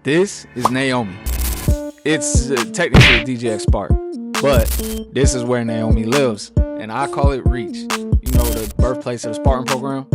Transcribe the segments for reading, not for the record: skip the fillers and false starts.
This is Naomi. It's technically DJX Spark, but this is where Naomi lives, and I call it Reach. You know, the birthplace of the Spartan program.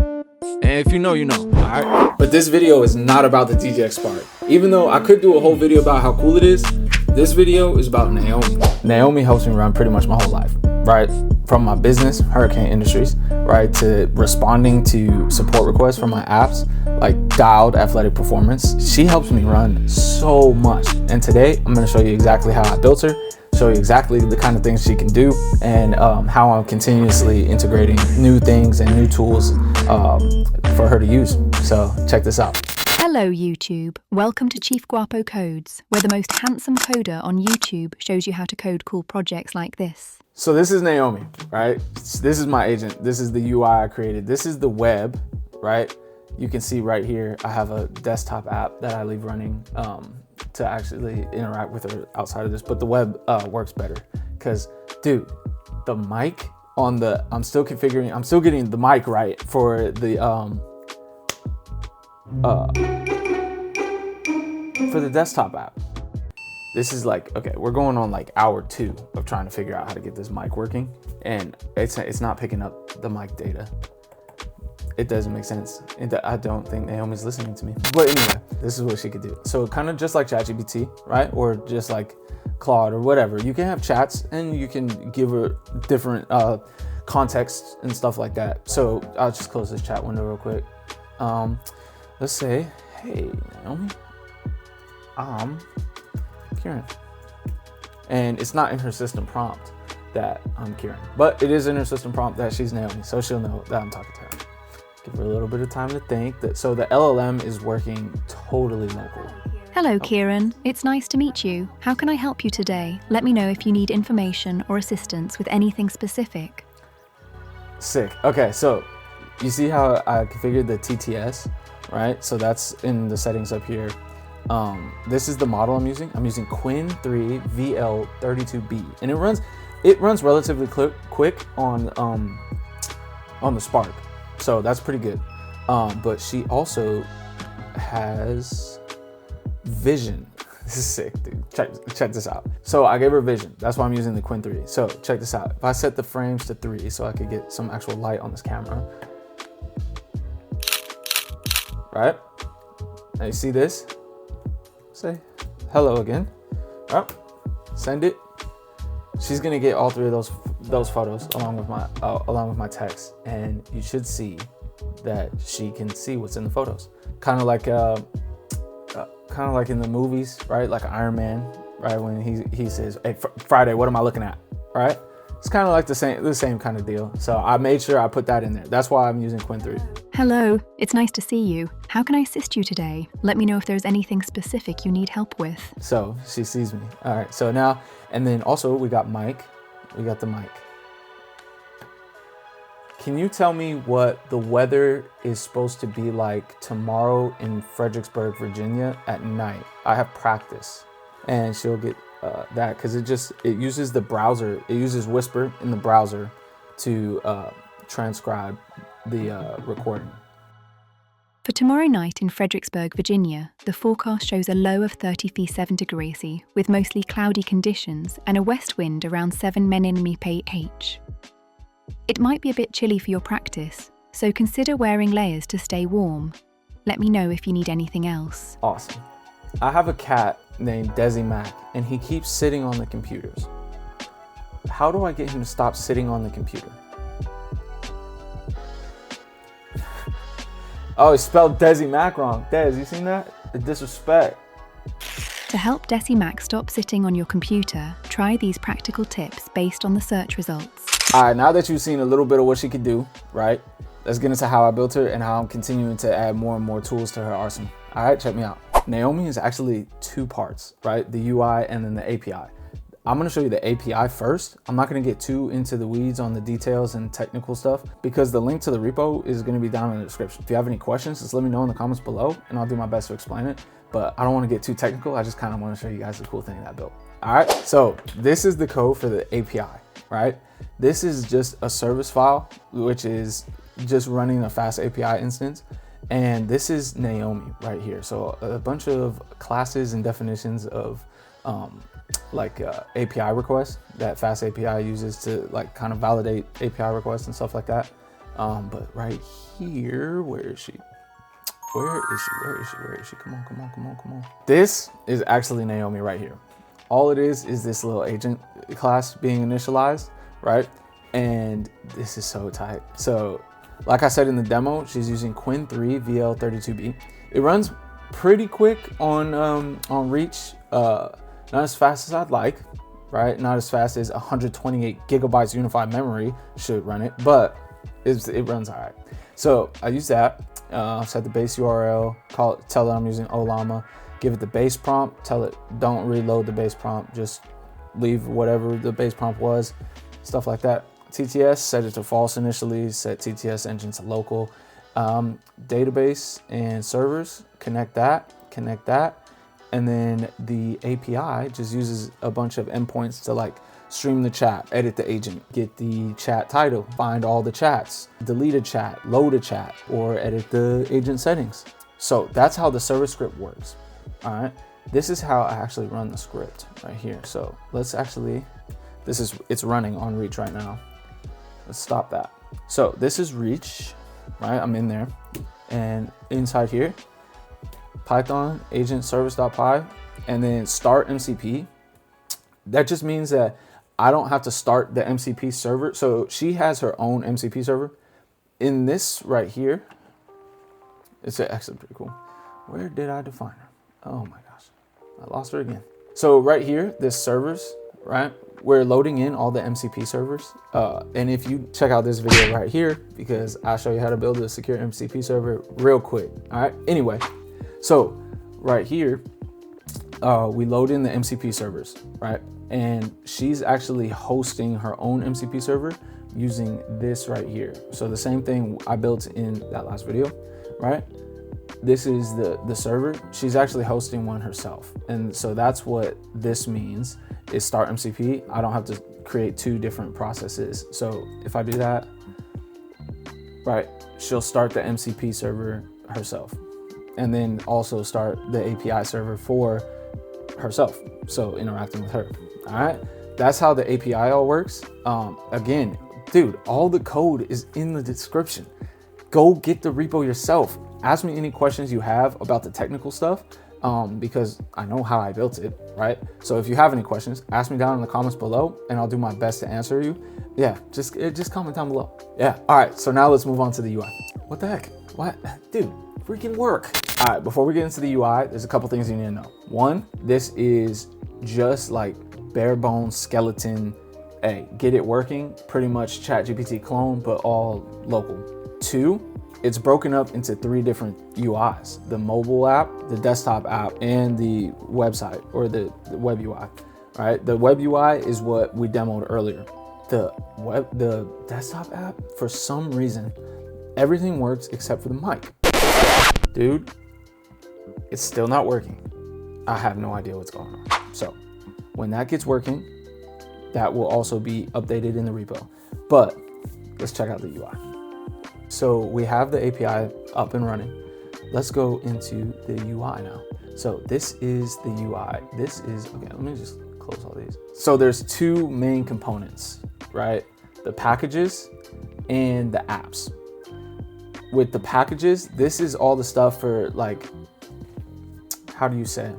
And if you know, you know, alright? But this video is not about the DJX Spark. Even though I could do a whole video about how cool it is, this video is about Naomi. Naomi helps me run pretty much my whole life, right? From my business, Hurricane Industries, right, to responding to support requests from my apps, like Dialed Athletic Performance. She helps me run so much. And today, I'm gonna show you exactly how I built her, show you exactly the kind of things she can do, and how I'm continuously integrating new things and new tools for her to use. So check this out. Hello YouTube, welcome to Chief Guapo Codes, where the most handsome coder on YouTube shows you how to code cool projects like this. So this is Naomi, right? This is my agent. This is the UI I created. This is the web, right? You can see right here, I have a desktop app that I leave running to actually interact with her outside of this, but the web works better because, dude, the mic on the, I'm still getting the mic right for the desktop app. This is like, okay, we're going on like hour 2 of trying to figure out how to get this mic working, and it's not picking up the mic data. It doesn't make sense. I don't think Naomi's listening to me. But anyway, this is what she could do. So kind of just like ChatGPT, right? Or just like Claude or whatever. You can have chats and you can give her different contexts and stuff like that. So I'll just close this chat window real quick. Let's say, hey, Naomi, I'm Kieran. And it's not in her system prompt that I'm Kieran, but it is in her system prompt that she's Naomi, so she'll know that I'm talking to her. Give her a little bit of time to think. So the LLM is working totally local. Hello Kieran, it's nice to meet you. How can I help you today? Let me know if you need information or assistance with anything specific. Sick. Okay, so you see how I configured the TTS, right? So that's in the settings up here. This is the model I'm using. I'm using Quinn 3 VL32B, and it runs relatively quick on the Spark, so that's pretty good. But she also has vision. This is sick, dude. Check this out. So I gave her vision. That's why I'm using the Quinn 3. So check this out. If I set the frames to 3 so I could get some actual light on this camera, right? Now you see this? Say hello again. All right, send it. She's gonna get all 3 of those photos along with my text, and you should see that she can see what's in the photos. Kind of like in the movies, right? Like Iron Man, right? When he says, "Hey, Friday, what am I looking at?" Right? It's kind of like the same kind of deal. So I made sure I put that in there. That's why I'm using Quinn 3. Hello, it's nice to see you. How can I assist you today? Let me know if there's anything specific you need help with. So she sees me. All right, so now, and then also we got Mike. We got the mic. Can you tell me what the weather is supposed to be like tomorrow in Fredericksburg, Virginia at night? I have practice. And she'll get that because it uses the browser. It uses Whisper in the browser to transcribe the recording. For tomorrow night in Fredericksburg, Virginia, the forecast shows a low of 37 degrees C with mostly cloudy conditions and a west wind around 7 mph. It might be a bit chilly for your practice, so consider wearing layers to stay warm. Let me know if you need anything else. Awesome. I have a cat named Desi Mac, and he keeps sitting on the computers. How do I get him to stop sitting on the computer? Oh, he spelled Desi Mac wrong. Des, you seen that? The disrespect. To help Desi Mac stop sitting on your computer, try these practical tips based on the search results. All right, now that you've seen a little bit of what she could do, right? Let's get into how I built her and how I'm continuing to add more and more tools to her arsenal. All right, check me out. Naomi is actually 2 parts, right? The UI and then the API. I'm gonna show you the API first. I'm not gonna get too into the weeds on the details and technical stuff because the link to the repo is gonna be down in the description. If you have any questions, just let me know in the comments below and I'll do my best to explain it. But I don't wanna get too technical. I just kinda wanna show you guys the cool thing that I built. All right, so this is the code for the API, right? This is just a service file, which is just running a fast API instance. And this is Naomi right here. So a bunch of classes and definitions of API requests that Fast API uses to like kind of validate API requests and stuff like that. But right here, where is she? Where is she? Come on. This is actually Naomi right here. All it is this little agent class being initialized, right? And this is so tight. So like I said in the demo, she's using Qwen 3 VL32B. It runs pretty quick on Reach, not as fast as I'd like, right? Not as fast as 128 gigabytes unified memory should run it, but it runs all right. So I use that, set the base URL, tell it I'm using Olama, give it the base prompt, tell it don't reload the base prompt, just leave whatever the base prompt was, stuff like that. TTS, set it to false initially, set TTS engine to local. Database and servers, connect that. And then the API just uses a bunch of endpoints to like stream the chat, edit the agent, get the chat title, find all the chats, delete a chat, load a chat, or edit the agent settings. So that's how the server script works. All right, this is how I actually run the script right here. So let's actually, it's running on Reach right now. Let's stop that. So this is Reach, right? I'm in there, and inside here, Python agent service.py, and then start MCP. That just means that I don't have to start the MCP server. So she has her own MCP server. In this right here, it's actually pretty cool. Where did I define her? Oh my gosh, I lost her again. So right here, this servers, right? We're loading in all the MCP servers. And if you check out this video right here, because I'll show you how to build a secure MCP server real quick, all right? Anyway, so right here, we load in the MCP servers, right? And she's actually hosting her own MCP server using this right here. So the same thing I built in that last video, right? This is the server. She's actually hosting one herself. And so that's what this means is start MCP. I don't have to create two different processes. So if I do that, right, she'll start the MCP server herself and then also start the API server for herself. So interacting with her, all right? That's how the API all works. Again, dude, all the code is in the description. Go get the repo yourself. Ask me any questions you have about the technical stuff, because I know how I built it, right? So if you have any questions, ask me down in the comments below and I'll do my best to answer you. Yeah, just comment down below. Yeah, all right, so now let's move on to the UI. What the heck? What? Dude, freaking work. All right, before we get into the UI, there's a couple things you need to know. One, this is just like bare bones skeleton, hey, get it working, pretty much ChatGPT clone, but all local. Two, it's broken up into 3 different UIs: the mobile app, the desktop app, and the website or the web UI, right? The web UI is what we demoed earlier. The desktop app, for some reason, everything works except for the mic. Dude, it's still not working. I have no idea what's going on. So when that gets working, that will also be updated in the repo. But let's check out the UI. So we have the API up and running. Let's go into the UI now. So this is the UI. This is, okay, let me just close all these. So there's 2 main components, right? The packages and the apps. With the packages, this is all the stuff for like, how do you say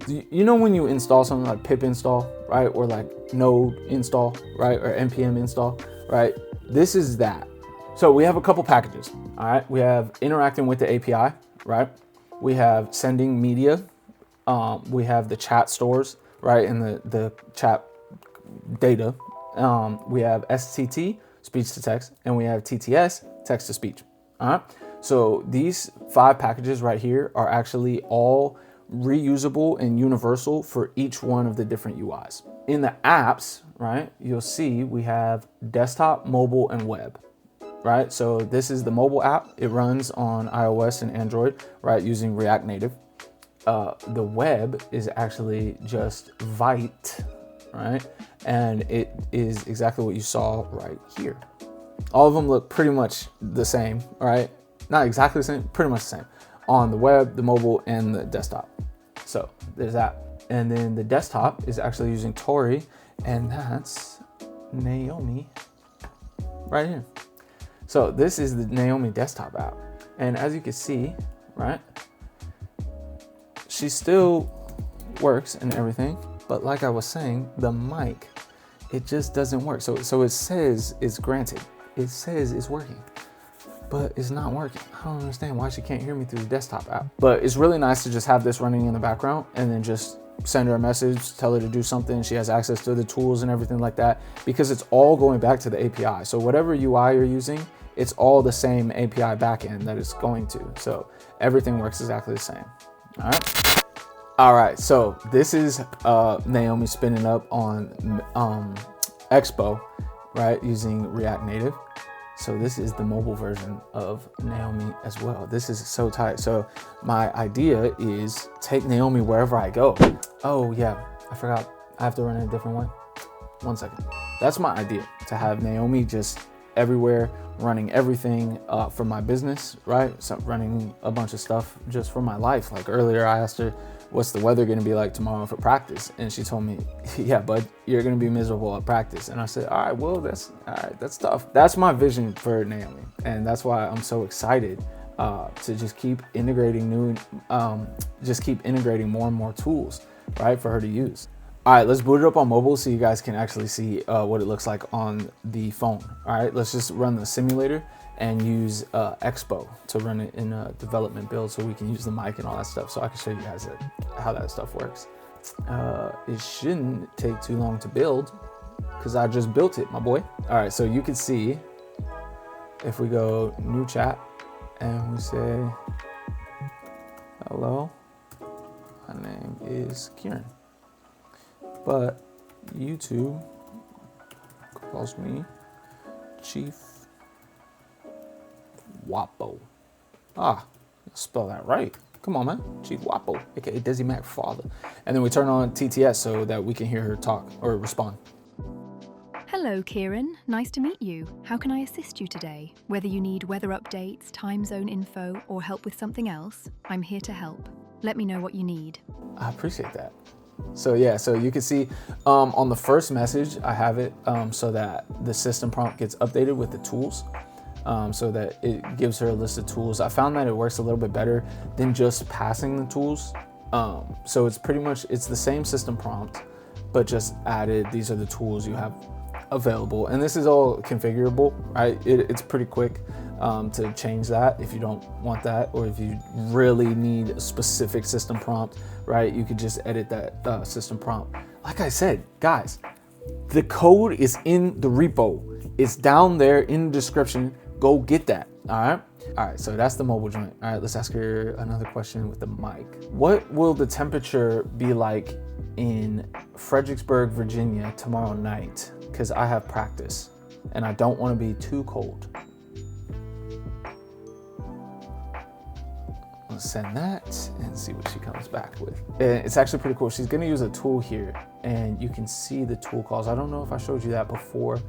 it? You know when you install something like pip install, right? Or like node install, right? Or npm install, right? This is that. So we have a couple packages, all right? We have interacting with the API, right? We have sending media. We have the chat stores, right? And the chat data. We have STT, speech to text, and we have TTS, text to speech, all right? So these 5 packages right here are actually all reusable and universal for each one of the different UIs. In the apps, right, you'll see we have desktop, mobile, and web, right? So this is the mobile app. It runs on iOS and Android, right, using React Native. The web is actually just Vite, right? And it is exactly what you saw right here. All of them look pretty much the same, right? not exactly the same, pretty much the same on the web, the mobile, and the desktop. So there's that. And then the desktop is actually using Tori, and that's Naomi right here. So this is the Naomi desktop app. And as you can see, right, she still works and everything, but like I was saying, the mic, it just doesn't work. So it says it's granted. It says it's working, but it's not working. I don't understand why she can't hear me through the desktop app. But it's really nice to just have this running in the background and then just send her a message, tell her to do something. She has access to the tools and everything like that, because it's all going back to the API. So whatever UI you're using, it's all the same API backend that it's going to. So everything works exactly the same. All right. All right. So this is Naomi spinning up on Expo, right, using React Native. So this is the mobile version of Naomi as well. This is so tight. So my idea is take Naomi wherever I go. Oh yeah, I forgot. I have to run it a different way. 1 second. That's my idea, to have Naomi just everywhere, running everything for my business, right? So running a bunch of stuff just for my life. Like earlier I asked her, what's the weather gonna be like tomorrow for practice? And she told me, yeah, bud, you're gonna be miserable at practice. And I said, all right, well, that's tough. That's my vision for Naomi. And that's why I'm so excited to just keep integrating more and more tools, right, for her to use. All right, let's boot it up on mobile so you guys can actually see what it looks like on the phone. All right, let's just run the simulator and use Expo to run it in a development build so we can use the mic and all that stuff, so I can show you guys how that stuff works. It shouldn't take too long to build because I just built it, my boy. All right, so you can see if we go new chat and we say, hello, my name is Kieran, but YouTube calls me Chief Guapo. Spell that right. Come on, man. Chief Guapo, aka Desi Mac father. And then we turn on TTS so that we can hear her talk or respond. Hello, Kieran. Nice to meet you. How can I assist you today? Whether you need weather updates, time zone info, or help with something else, I'm here to help. Let me know what you need. I appreciate that. So yeah, so you can see on the first message, I have it so that the system prompt gets updated with the tools. So that it gives her a list of tools. I found that it works a little bit better than just passing the tools. So it's pretty much, it's the same system prompt, but just added, these are the tools you have available. And this is all configurable, right? It's pretty quick to change that if you don't want that, or if you really need a specific system prompt, right? You could just edit that system prompt. Like I said, guys, the code is in the repo. It's down there in the description. Go get that. All right, so that's the mobile joint. All right, let's ask her another question with the mic. What will the temperature be like in Fredericksburg, Virginia tomorrow night? Because I have practice and I don't want to be too cold. Let's send that and see what she comes back with. It's actually pretty cool. She's gonna use a tool here and you can see the tool calls. I don't know if I showed you that before,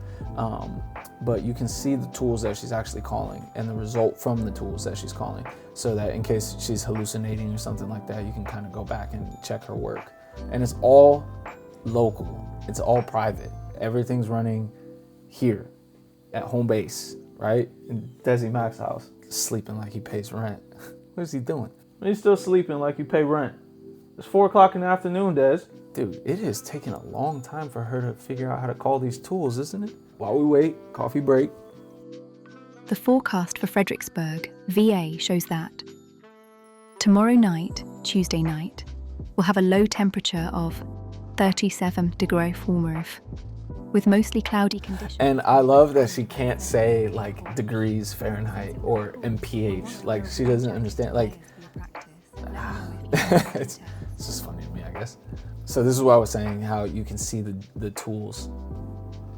but you can see the tools that she's actually calling and the result from the tools that she's calling, so that in case she's hallucinating or something like that, you can kind of go back and check her work. And it's all local. It's all private. Everything's running here at home base, right? In Desi Mac's house, sleeping like he pays rent. What is he doing? He's still sleeping like you pay rent. It's 4 o'clock in the afternoon, Des. Dude, it is taking a long time for her to figure out how to call these tools, isn't it? While we wait, coffee break. The forecast for Fredericksburg, VA, shows that tomorrow night, Tuesday night, we'll have a low temperature of 37 degrees Fahrenheit, with mostly cloudy conditions. And I love that she can't say like degrees Fahrenheit or MPH. Like she doesn't understand. Like it's just funny to me, I guess. So this is what I was saying, how you can see the tools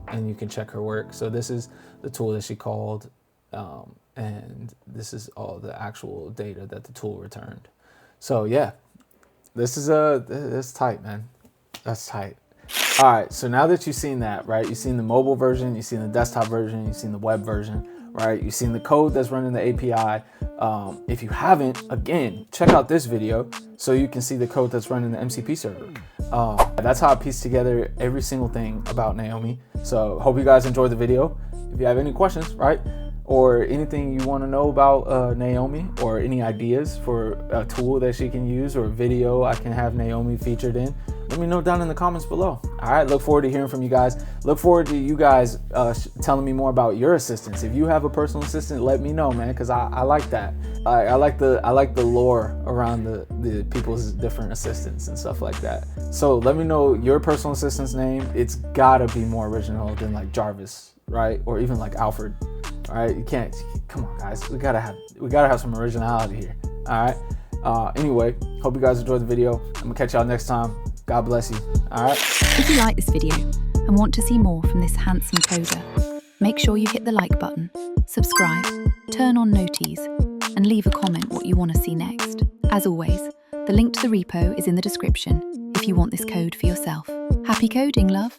and you can check her work. So this is the tool that she called, and this is all the actual data that the tool returned. So yeah, that's tight, man. That's tight. All right, so now that you've seen that, right? You've seen the mobile version, you've seen the desktop version, you've seen the web version, right? You've seen the code that's running the API. If you haven't, again, check out this video so you can see the code that's running the MCP server. That's how I pieced together every single thing about Naomi. So hope you guys enjoyed the video. If you have any questions, right, or anything you want to know about Naomi, or any ideas for a tool that she can use or a video I can have Naomi featured in, let me know down in the comments below. All right, look forward to hearing from you guys. Look forward to you guys telling me more about your assistants. If you have a personal assistant, let me know, man, because I like that. I like the lore around the people's different assistants and stuff like that. So let me know your personal assistant's name. It's gotta be more original than like Jarvis, right? Or even like Alfred. All right, you can't. Come on, guys. We gotta have some originality here. All right. Anyway, hope you guys enjoyed the video. I'm gonna catch y'all next time. God bless you. All right. If you like this video and want to see more from this handsome coder, make sure you hit the like button, subscribe, turn on noties, and leave a comment what you want to see next. As always, the link to the repo is in the description if you want this code for yourself. Happy coding, love.